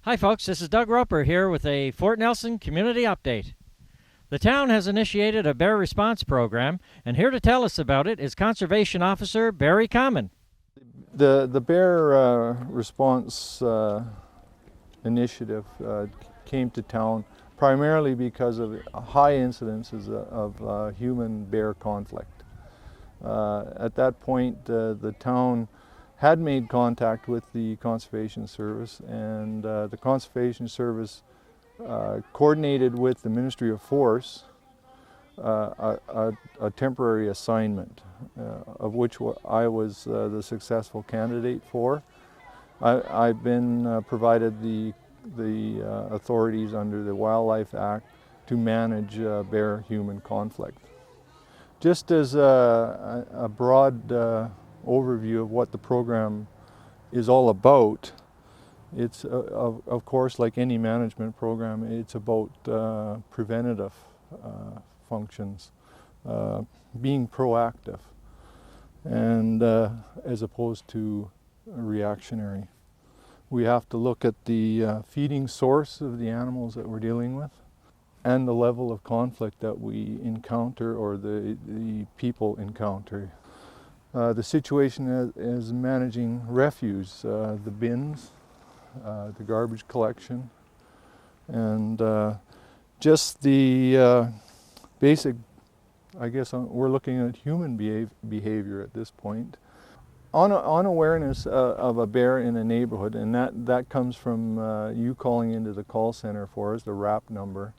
Hi folks, this is Doug Roper here with a Fort Nelson community update. The town has initiated a bear response program, and here to tell us about it is Conservation Officer Barry Common. The bear response initiative came to town primarily because of high incidences of human-bear conflict. At that point, the town had made contact with the Conservation Service, and the Conservation Service coordinated with the Ministry of Force a temporary assignment, of which I was the successful candidate for. I've been provided the authorities under the Wildlife Act to manage bear-human conflict. Just as a broad overview of what the program is all about, it's of course, like any management program, it's about preventative functions, being proactive, and as opposed to reactionary. We have to look at the feeding source of the animals that we're dealing with and the level of conflict that we encounter or the people encounter. The situation is managing refuse, the bins, the garbage collection, and just the basic, I guess we're looking at human behavior at this point. On awareness of a bear in a neighborhood, and that comes from you calling into the call center for us, the RAP number.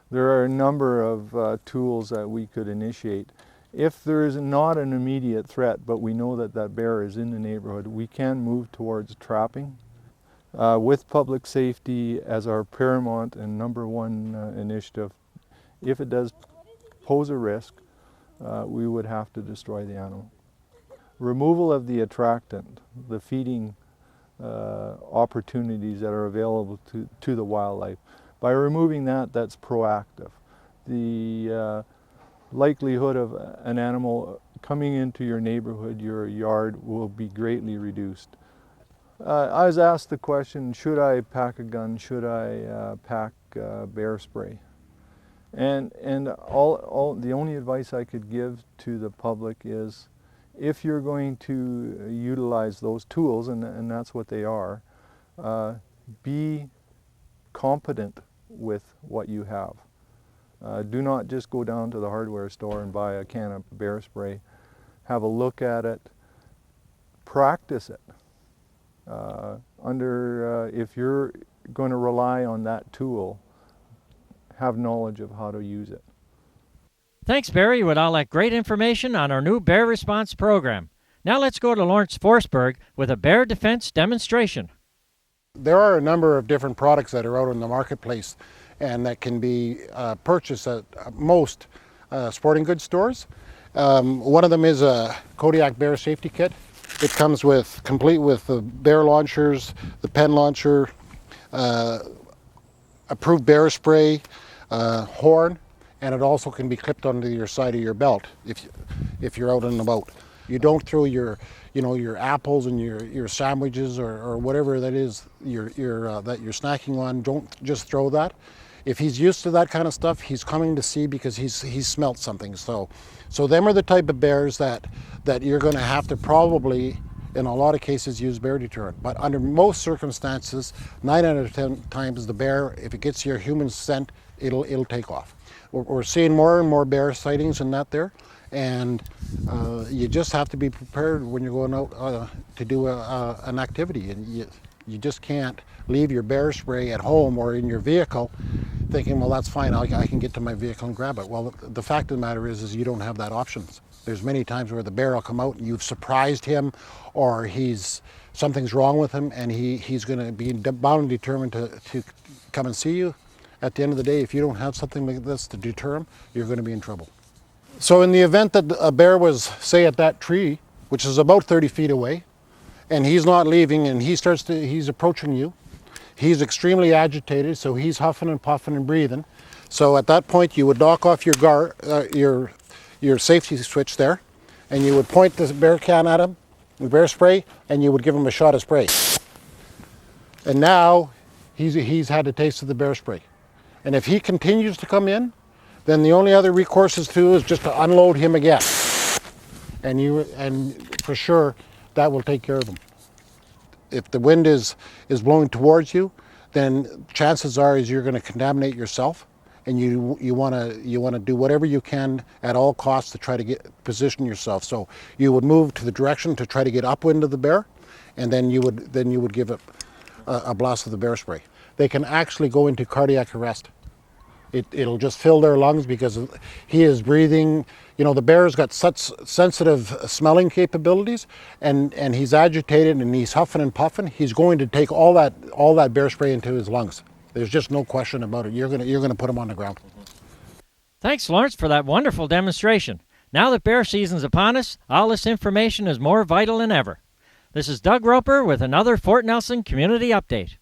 There are a number of tools that we could initiate. If there is not an immediate threat, but we know that that bear is in the neighborhood, we can move towards trapping with public safety as our paramount and number one initiative. If it does pose a risk, we would have to destroy the animal. Removal of the attractant, the feeding opportunities that are available to the wildlife. By removing that, that's proactive. The likelihood of an animal coming into your neighborhood, your yard, will be greatly reduced. I was asked the question, should I pack a gun, should I pack bear spray? And the only advice I could give to the public is, if you're going to utilize those tools, and that's what they are, be competent with what you have. Do not just go down to the hardware store and buy a can of bear spray. Have a look at it, practice it. If you're going to rely on that tool, have knowledge of how to use it. Thanks, Barry, with all that great information on our new bear response program. Now let's go to Lawrence Forsberg with a bear defense demonstration. There are a number of different products that are out in the marketplace and that can be purchased at most sporting goods stores. One of them is a Kodiak Bear Safety Kit. It comes complete with the bear launchers, the pen launcher, approved bear spray, horn, and it also can be clipped onto your side of your belt if you're out and about. You don't throw your apples and your sandwiches or whatever that is that you're snacking on. Don't just throw that. If he's used to that kind of stuff, he's coming to see because he's smelt something. So them are the type of bears that you're going to have to probably, in a lot of cases, use bear deterrent. But under most circumstances, 9 out of 10 times the bear, if it gets your human scent, it'll take off. We're seeing more and more bear sightings and that there, and you just have to be prepared when you're going out to do an activity, and you just can't leave your bear spray at home or in your vehicle thinking, well, that's fine, I can get to my vehicle and grab it. Well, the fact of the matter is you don't have that option. There's many times where the bear will come out and you've surprised him, or something's wrong with him, and he's going to be bound and determined to come and see you. At the end of the day, if you don't have something like this to deter him, you're going to be in trouble. So in the event that a bear was, say, at that tree, which is about 30 feet away, and he's not leaving, and he's approaching you, he's extremely agitated, so he's huffing and puffing and breathing. So at that point, you would knock off your safety switch there, and you would point the bear can at him, the bear spray, and you would give him a shot of spray. And now he's had a taste of the bear spray. And if he continues to come in, then the only other recourse is just to unload him again. And for sure, that will take care of him. If the wind is blowing towards you, then chances are is you're going to contaminate yourself, and you want to do whatever you can at all costs to try to position yourself. So you would move to the direction to try to get upwind of the bear, and then you would give it a blast of the bear spray. They can actually go into cardiac arrest. It'll just fill their lungs because he is breathing. You know, the bear's got such sensitive smelling capabilities, and he's agitated and he's huffing and puffing. He's going to take all that bear spray into his lungs. There's just no question about it. You're gonna put him on the ground. Thanks, Lawrence, for that wonderful demonstration. Now that bear season's upon us, all this information is more vital than ever. This is Doug Roper with another Fort Nelson Community Update.